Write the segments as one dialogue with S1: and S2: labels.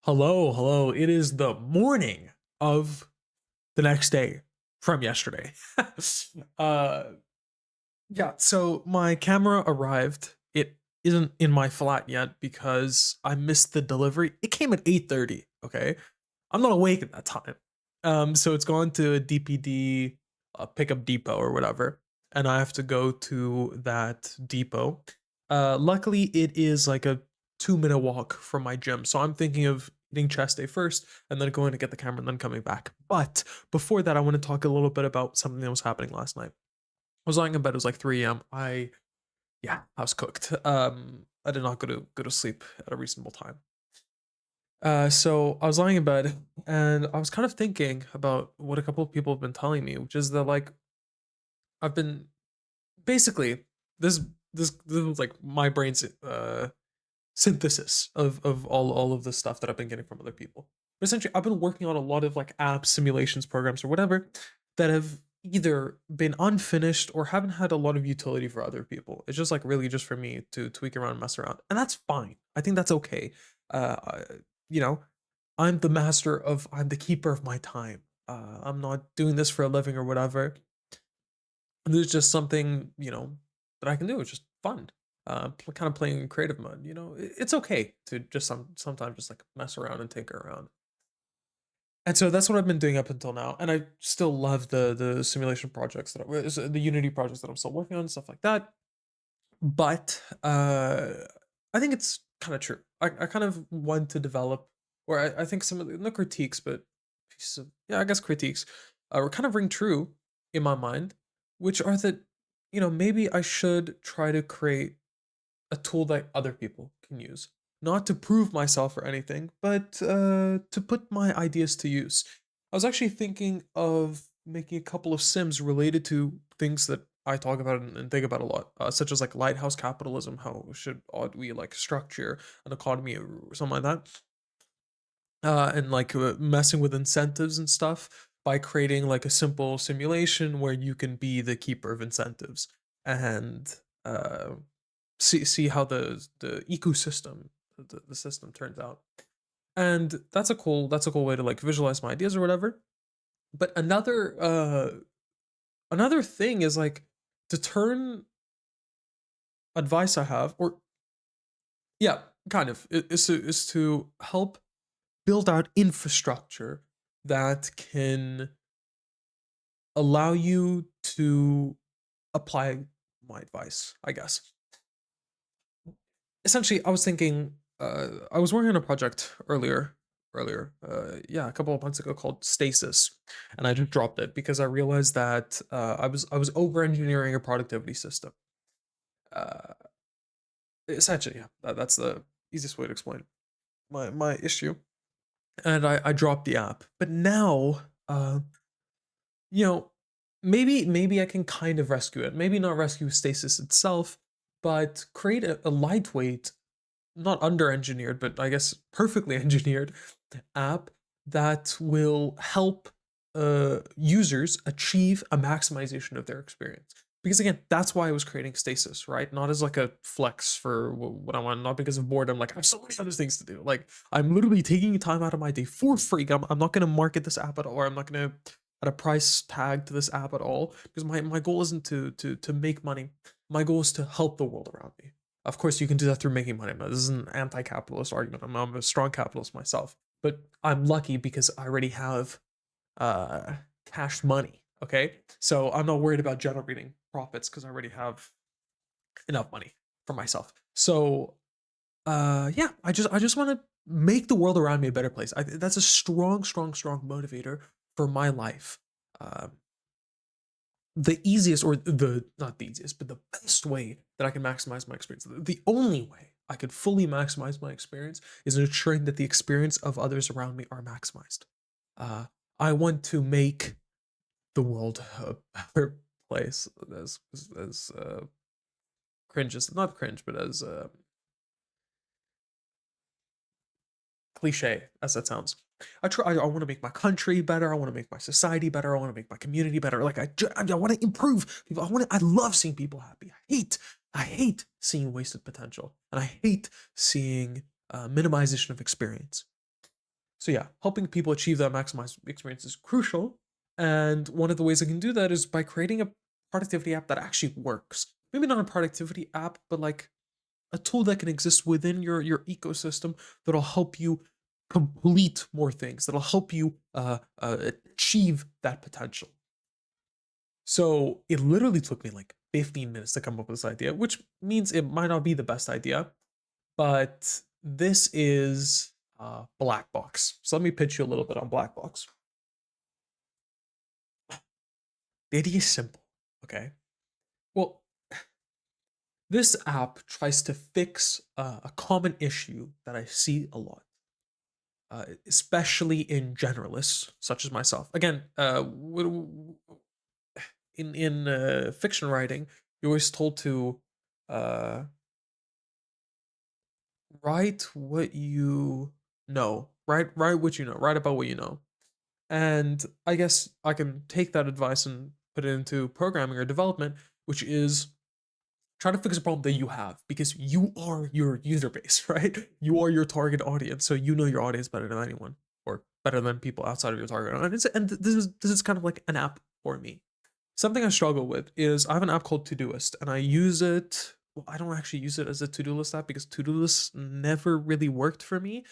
S1: Hello, hello. It is the morning of the next day from yesterday. uh yeah, so my camera arrived. It isn't in my flat yet because I missed the delivery. It came at 8:30, okay? I'm not awake at that time. So it's gone to a DPD pickup depot or whatever, and I have to go to that depot. Luckily, it is like a 2-minute walk from my gym, so I'm thinking of eating chest day first, and then going to get the camera, and then coming back. But before that, I want to talk a little bit about something that was happening last night. I was lying in bed. It was like 3 a.m. I was cooked. I did not go to sleep at a reasonable time. So I was lying in bed and I was kind of thinking about what a couple of people have been telling me, which is that like I've been basically this this was like my brain's synthesis of all of the stuff that I've been getting from other people. But essentially, I've been working on a lot of like apps, simulations, programs, or whatever that have either been unfinished or haven't had a lot of utility for other people. It's just like really just for me to tweak around, mess around, and that's fine. I think that's okay. Uh, you know, I'm the keeper of my time. I'm not doing this for a living or whatever. There's just something, that I can do. It's just fun. Kind of playing in creative mode. It's okay to just sometimes just like mess around and tinker around. And so that's what I've been doing up until now. And I still love the simulation projects the Unity projects that I'm still working on and stuff like that. But I think it's kind of true. I kind of want to develop, or I think some of the not critiques, but pieces of, yeah, I guess critiques, were kind of ring true in my mind, which are that maybe I should try to create a tool that other people can use, not to prove myself or anything, but to put my ideas to use. I was actually thinking of making a couple of sims related to things that I talk about and think about a lot, such as like lighthouse capitalism. How ought we like structure an economy or something like that? And like messing with incentives and stuff by creating like a simple simulation where you can be the keeper of incentives and see how the ecosystem, the system turns out. And that's a cool way to like visualize my ideas or whatever. But another thing is like to turn advice I have, or yeah, kind of, is to help build out infrastructure that can allow you to apply my advice, I guess. Essentially, I was thinking, I was working on a project yeah, a couple of months ago called Stasis, and I just dropped it because I realized that I was over engineering a productivity system. Uh, Essentially, yeah, that's the easiest way to explain my issue. And I dropped the app, but now, you know, maybe I can kind of rescue it. Maybe not rescue Stasis itself, but create a lightweight, not under engineered, but I guess perfectly engineered app that will help users achieve a maximization of their experience. Because again, that's why I was creating Stasis, right? Not as like a flex for what I want, not because of boredom. Like I have so many other things to do. Like I'm literally taking time out of my day for free. I'm not going to market this app at all, or I'm not going to add a price tag to this app at all, because my goal isn't to make money. My goal is to help the world around me. Of course, you can do that through making money. This is an anti-capitalist argument. I'm a strong capitalist myself, but I'm lucky because I already have uh, cash money. Okay, so I'm not worried about generating profits because I already have enough money for myself. So yeah, I just want to make the world around me a better place. That's a strong motivator for my life. Um, the easiest, or the not the easiest, but the best way that I can maximize my experience, the only way I could fully maximize my experience is ensuring that the experience of others around me are maximized. Uh, I want to make the world a better place, as cringe as not cringe, but as cliche as that sounds. I want to make my country better. I want to make my society better. I want to make my community better. Like I want to improve people. I love seeing people happy. I hate seeing wasted potential, and I hate seeing minimization of experience. So yeah, helping people achieve that maximized experience is crucial. And one of the ways I can do that is by creating a productivity app that actually works. Maybe not a productivity app, but like a tool that can exist within your ecosystem that'll help you complete more things, that'll help you achieve that potential. So it literally took me like 15 minutes to come up with this idea, which means it might not be the best idea, but this is Blackbox. So let me pitch you a little bit on Blackbox. The idea is simple, okay? Well, this app tries to fix a common issue that I see a lot, especially in generalists such as myself. Again, in fiction writing, you're always told to uh, write what you know. Write what you know. Write about what you know. And I guess I can take that advice and put it into programming or development, which is try to fix a problem that you have because you are your user base, right? You are your target audience, so you know your audience better than anyone, or better than people outside of your target audience. And this is kind of like an app for me. Something I struggle with is I have an app called Todoist, and I use it. Well, I don't actually use it as a to-do list app because to-do lists never really worked for me.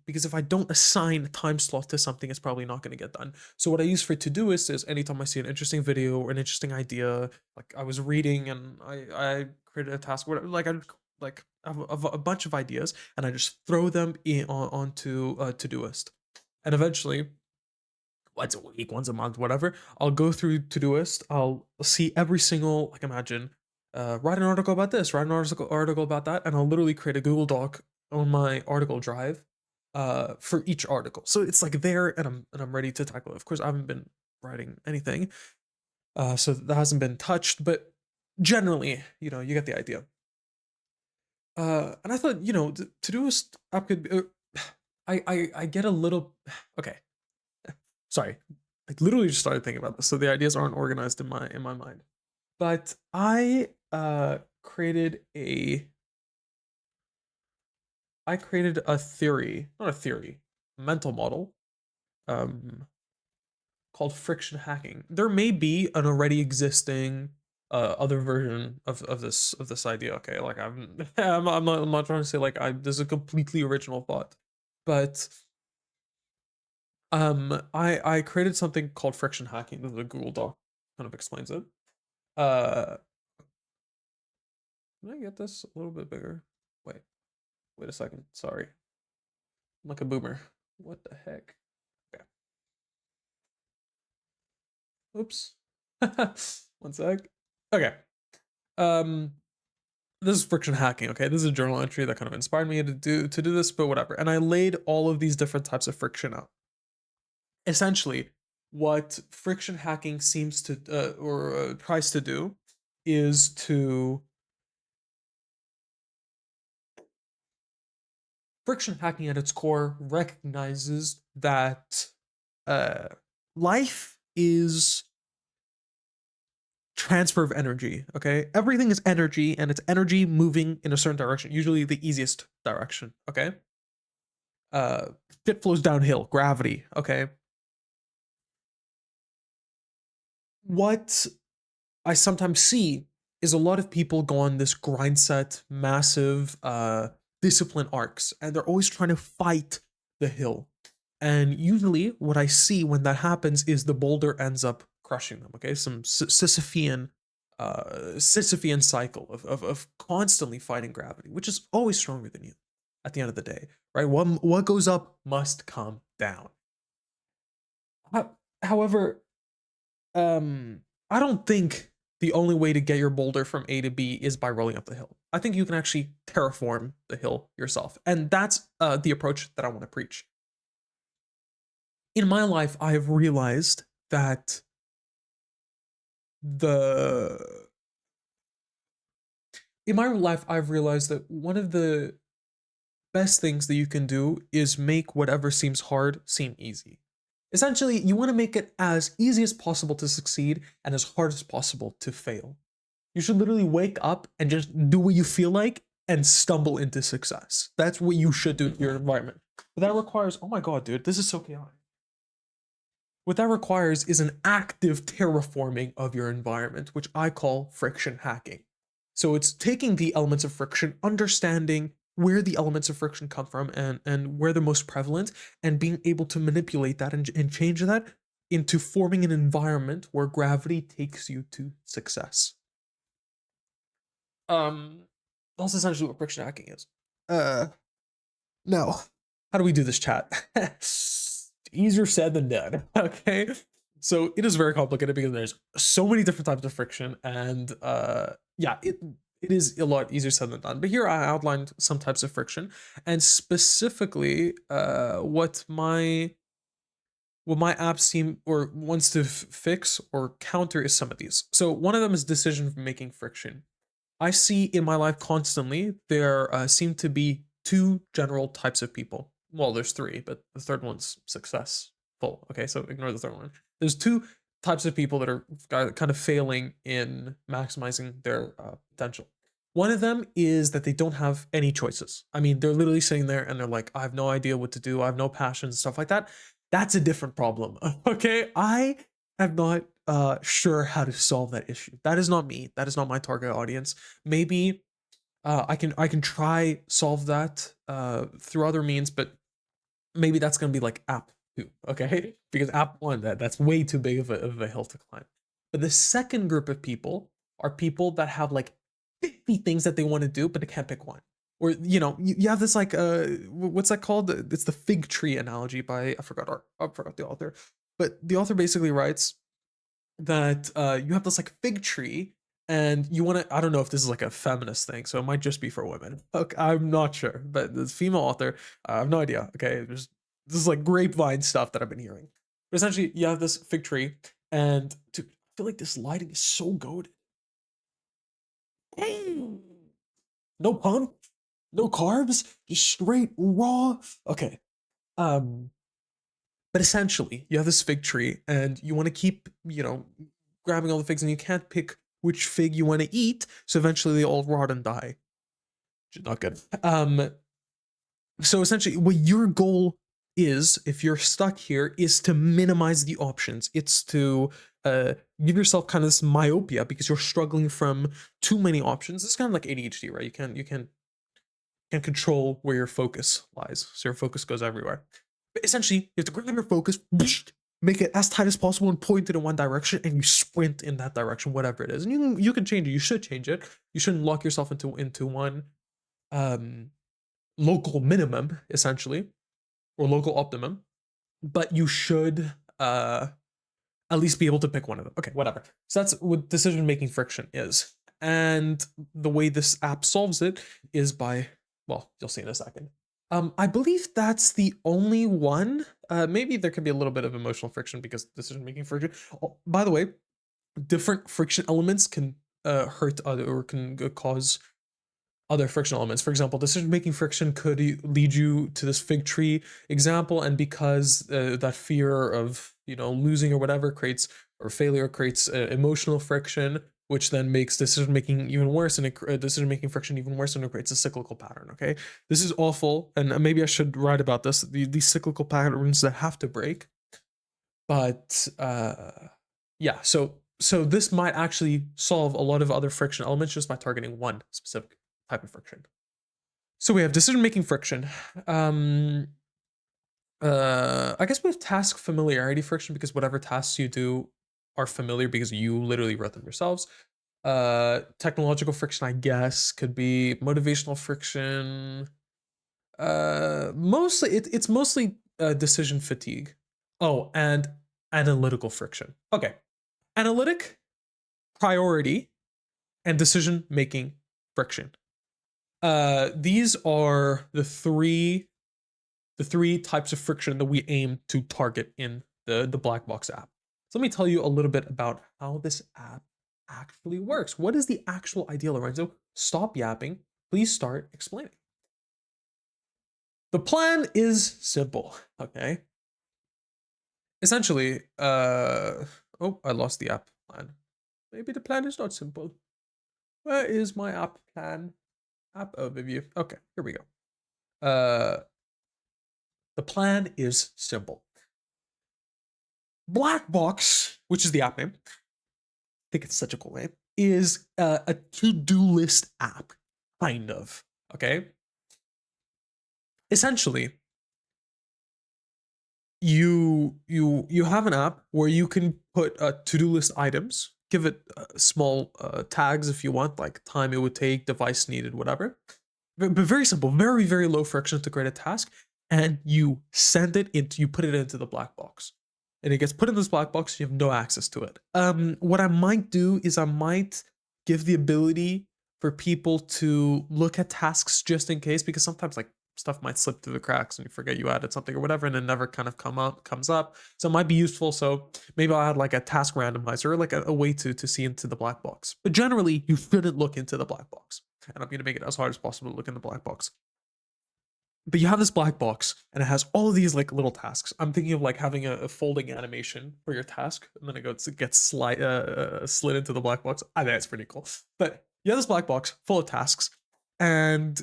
S1: Because if I don't assign time slot to something, it's probably not going to get done. So what I use for Todoist is anytime I see an interesting video or an interesting idea, like I was reading and I created a task, whatever, like I have a bunch of ideas and I just throw them onto Todoist, and eventually once a week, once a month, whatever, I'll go through Todoist. I'll see every single, like, imagine, write an article about this, write an article about that, and I'll literally create a Google Doc on my article drive, for each article. So it's like there, and I'm ready to tackle it. Of course, I haven't been writing anything, so that hasn't been touched, but generally, you get the idea. And I thought, Todoist app could be, I get a little okay. Sorry, I literally just started thinking about this, so the ideas aren't organized in my mind. But I created a theory, not a theory, a mental model, um, called friction hacking. There may be an already existing other version of this idea. Okay, like I'm not trying to say like this is a completely original thought, but I created something called friction hacking. The Google Doc kind of explains it. Uh, can I get this a little bit bigger? Wait a second. Sorry, I'm like a boomer. What the heck? Okay. Oops. One sec. Okay. Um, this is friction hacking. Okay, this is a journal entry that kind of inspired me to do this, but whatever. And I laid all of these different types of friction out. Essentially, what friction hacking seems to or tries to do is to friction hacking at its core recognizes that uh, life is transfer of energy. Okay, everything is energy, and it's energy moving in a certain direction, usually the easiest direction. Okay, uh, shit flows downhill, gravity. Okay, what I sometimes see is a lot of people go on this grind set, massive discipline arcs, and they're always trying to fight the hill. And usually, what I see when that happens is the boulder ends up crushing them. Okay, some Sisyphean cycle of constantly fighting gravity, which is always stronger than you. At the end of the day, right? What goes up must come down. However, I don't think the only way to get your boulder from A to B is by rolling up the hill. I think you can actually terraform the hill yourself, and that's the approach that I want to preach. In my life, I have realized that the in my life I've realized that one of the best things that you can do is make whatever seems hard seem easy. Essentially, you want to make it as easy as possible to succeed and as hard as possible to fail. You should literally wake up and just do what you feel like and stumble into success. That's what you should do to your environment. But that requires, oh my god, dude, this is so chaotic. What that requires is an active terraforming of your environment, which I call friction hacking. So it's taking the elements of friction, understanding where the elements of friction come from and where they're most prevalent, and being able to manipulate that and change that into forming an environment where gravity takes you to success. That's essentially what friction hacking is. Now, how do we do this, chat? Easier said than done. Okay, so it is very complicated because there's so many different types of friction, and yeah, it is a lot easier said than done. But here I outlined some types of friction, and specifically, what my app seem or wants to fix or counter is some of these. So one of them is decision making friction. I see in my life constantly there seem to be two general types of people. Well, there's three, but the third one's successful. Okay, so ignore the third one. There's two types of people that are kind of failing in maximizing their potential. One of them is that they don't have any choices. I mean, they're literally sitting there and they're like, I have no idea what to do. I have no passion and stuff like that. That's a different problem. Okay, I am not sure how to solve that issue. That is not me. That is not my target audience. Maybe I can try solve that through other means, but maybe that's gonna be like app 2, okay? Because app 1, that's way too big of a hill to climb. But the second group of people are people that have like 50 things that they want to do, but they can't pick one. Or you have this like what's that called? It's the fig tree analogy by I forgot the author, but the author basically writes that you have this like fig tree and you want to, I don't know if this is like a feminist thing, so it might just be for women. Okay, I'm not sure, but this female author, I have no idea. Okay, this is like grapevine stuff that I've been hearing. But essentially, you have this fig tree, and I feel like this lighting is so goated. No pump, no carbs, just straight raw. Okay, um, but essentially, you have this fig tree, and you want to keep, grabbing all the figs, and you can't pick which fig you want to eat. So eventually, they all rot and die. Which is not good. So essentially, what your goal is, if you're stuck here, is to minimize the options. It's to give yourself kind of this myopia because you're struggling from too many options. It's kind of like ADHD, right? You can't control where your focus lies, so your focus goes everywhere. But essentially, you have to grab your focus, make it as tight as possible, and point it in one direction, and you sprint in that direction, whatever it is. And you can change it. You should change it. You shouldn't lock yourself into one local minimum, essentially, or local optimum. But you should at least be able to pick one of them. Okay, whatever. So that's what decision making friction is. And the way this app solves it is by, well, you'll see in a second. I believe that's the only one. Maybe there could be a little bit of emotional friction because decision making friction. Oh, by the way, different friction elements can hurt other or can cause other friction elements. For example, decision making friction could lead you to this fig tree example, and because that fear of losing or whatever creates or failure creates emotional friction, which then makes decision making even worse, and decision making friction even worse, and it creates a cyclical pattern. Okay, this is awful, and maybe I should write about this. These cyclical patterns that have to break, but yeah. So this might actually solve a lot of other friction elements just by targeting one specific type of friction. So we have decision-making friction. I guess we have task familiarity friction because whatever tasks you do are familiar because you literally wrote them yourselves. Technological friction, I guess, could be motivational friction. It's mostly decision fatigue. Oh, and analytical friction. Okay, analytic, priority, and decision-making friction. These are the three types of friction that we aim to target in the Blackbox app. So let me tell you a little bit about how this app actually works. What is the actual idea, Lorenzo? Stop yapping. Please start explaining. The plan is simple, okay? Essentially, oh, I lost the app plan. Maybe the plan is not simple. Where is my app plan? App overview. Okay, here we go. The plan is simple. Blackbox, which is the app name, I think it's such a cool name, is a to-do list app, kind of. Okay. Essentially, you have an app where you can put to-do list items, give it small tags if you want, like time it would take, device needed, whatever. But very simple, very low friction to create a task, and you send it into, you put it into the black box, and it gets put in this black box. You have no access to it. What I might do is I might give the ability for people to look at tasks just in case, because sometimes like stuff might slip through the cracks and you forget you added something or whatever, and it never kind of comes up. So it might be useful. So maybe I'll add like a task randomizer, or like a way to see into the black box. But generally, you shouldn't look into the black box, and I'm going to make it as hard as possible to look in the black box. But you have this black box, and it has all of these like little tasks. I'm thinking of like having a folding animation for your task, and then it gets slid into the black box. I think that's pretty cool. But you have this black box full of tasks, and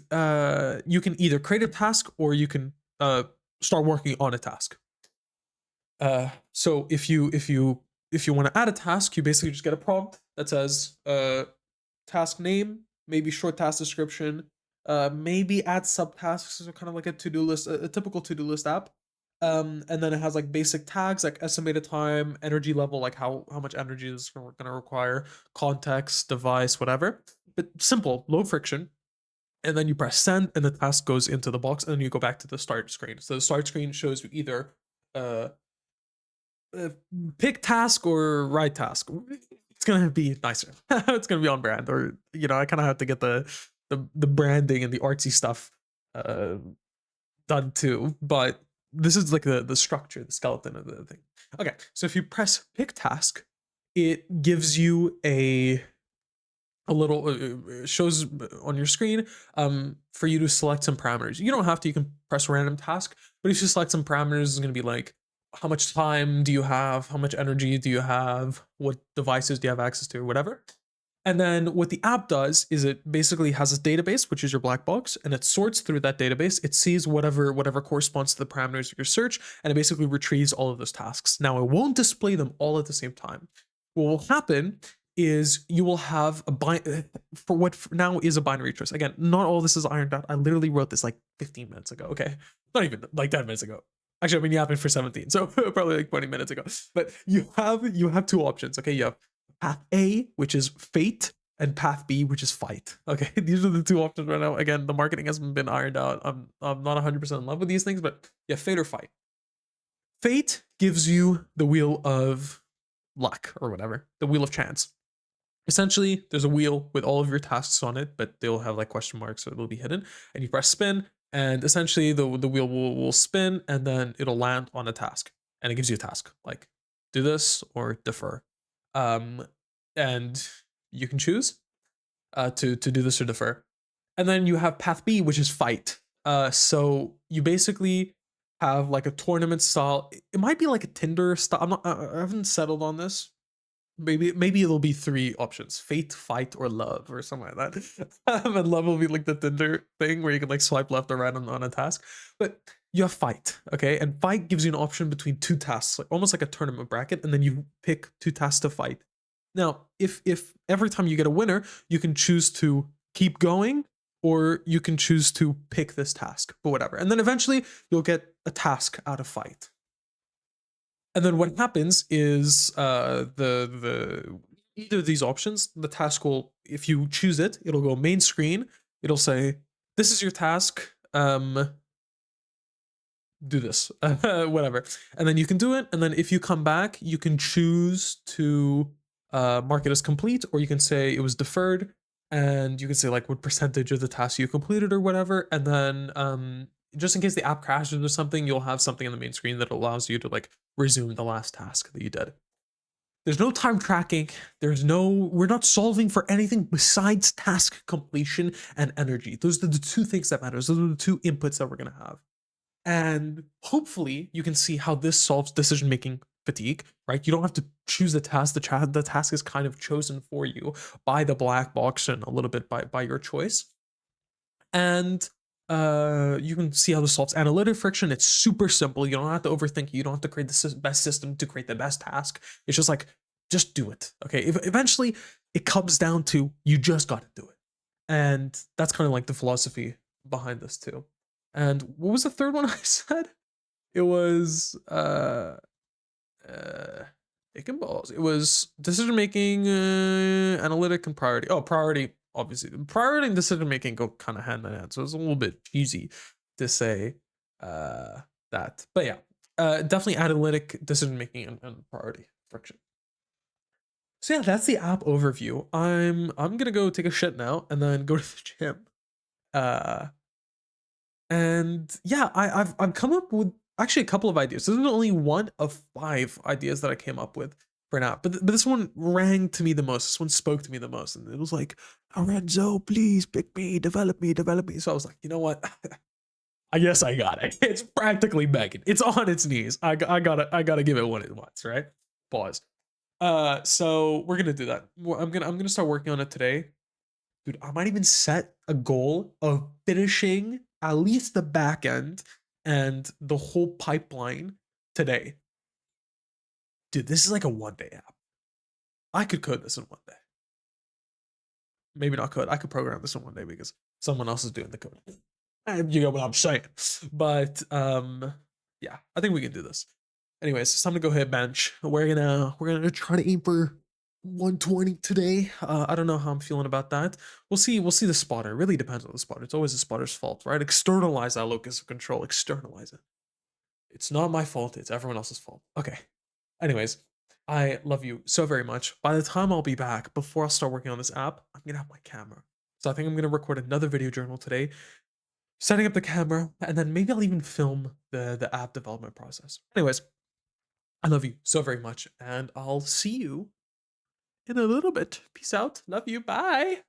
S1: you can either create a task or you can start working on a task. So if you want to add a task, you basically just get a prompt that says task name, maybe short task description, maybe add subtasks, so kind of like a to-do list, a typical to-do list app. And then it has like basic tags like estimated time, energy level, like how much energy is going to require, context, device, whatever. But simple, low friction. And then you press send, and the task goes into the box, and then you go back to the start screen. So the start screen shows you either pick task or write task. It's gonna be nicer. It's gonna be on brand, or I kind of have to get the branding and the artsy stuff done too. But this is like the structure, the skeleton of the thing. Okay, so if you press pick task, it gives you a little shows on your screen for you to select some parameters. You don't have to, you can press random task, but if you select some parameters, it's going to be like, how much time do you have, how much energy do you have, what devices do you have access to, or whatever. And then what the app does is it basically has a database, which is your black box, and it sorts through that database. It sees whatever corresponds to the parameters of your search, and it basically retrieves all of those tasks. Now, it won't display them all at the same time. What will happen is you will have for what now is a binary choice. Again, not all this is ironed out. I literally wrote this like 15 minutes ago. Okay, not even like 10 minutes ago. Actually, I mean, you happened for 17, so probably like 20 minutes ago. But you have two options. Okay, you have path A, which is fate, and path B, which is fight. Okay, these are the two options right now. Again, the marketing hasn't been ironed out. I'm not 100% in love with these things, but yeah, fate or fight. Fate gives you the wheel of luck or whatever, the wheel of chance. Essentially, there's a wheel with all of your tasks on it, but they'll have like question marks, so they'll be hidden. And you press spin, and essentially the wheel will spin, and then it'll land on a task, and it gives you a task like do this or defer. And you can choose to do this or defer. And then you have path B, which is fight. So you basically have like a tournament style. It might be like a Tinder style. I haven't settled on this. Maybe it'll be three options: fate, fight, or love, or something like that. And love will be like the Tinder thing where you can like swipe left or right on a task. But you have fight, okay? And fight gives you an option between two tasks, like almost like a tournament bracket, and then you pick two tasks to fight. Now, if every time you get a winner, you can choose to keep going, or you can choose to pick this task, but whatever. And then eventually you'll get a task out of fight. And then what happens is the either of these options, the task will, if you choose it, it'll go main screen. It'll say, this is your task. Do this, whatever. And then you can do it. And then if you come back, you can choose to mark it as complete, or you can say it was deferred, and you can say like what percentage of the task you completed or whatever. And then just in case the app crashes or something, you'll have something in the main screen that allows you to like resume the last task that you did. There's no time tracking. We're not solving for anything besides task completion and energy. Those are the two things that matter. Those are the two inputs that we're going to have. And hopefully you can see how this solves decision-making fatigue, right? You don't have to choose the task. The task is kind of chosen for you by the black box and a little bit by your choice. And You can see how this solves analytic friction. It's super simple. You don't have to overthink it. You don't have to create the best system to create the best task. It's just like, just do it. Okay. Eventually, it comes down to you just got to do it. And that's kind of like the philosophy behind this too. And what was the third one I said? It was dick and balls. It was decision making, analytic, and priority. Oh, priority, obviously. Priority and decision making go kind of hand in hand. So it's a little bit cheesy to say that. But yeah, definitely analytic, decision making, and priority friction. So yeah, that's the app overview. I'm gonna go take a shit now and then go to the gym. Uh and yeah, I've come up with actually a couple of ideas. This is only one of 5 ideas that I came up with for an app, but this one rang to me the most. This one spoke to me the most, and it was like, Lorenzo, please pick me, develop me, develop me. So I was like, you know what? I guess I got it. It's practically begging. It's on its knees. I gotta give it what it wants, right? Pause. So we're gonna do that. I'm gonna start working on it today. Dude, I might even set a goal of finishing at least the back end and the whole pipeline today. Dude, this is like a 1-day app. I could code this in 1 day. Maybe not code. I could program this in 1 day because someone else is doing the code. You get what I'm saying. But yeah, I think we can do this. Anyways, it's time to go hit bench. We're gonna try to aim for 120 today. I don't know how I'm feeling about that. We'll see the spotter. It really depends on the spotter. It's always the spotter's fault, right? Externalize that locus of control. Externalize it. It's not my fault. It's everyone else's fault. Okay. Anyways, I love you so very much. By the time I'll be back, before I'll start working on this app, I'm gonna have my camera. So I think I'm gonna record another video journal today, setting up the camera, and then maybe I'll even film the app development process. Anyways, I love you so very much, and I'll see you in a little bit. Peace out. Love you. Bye.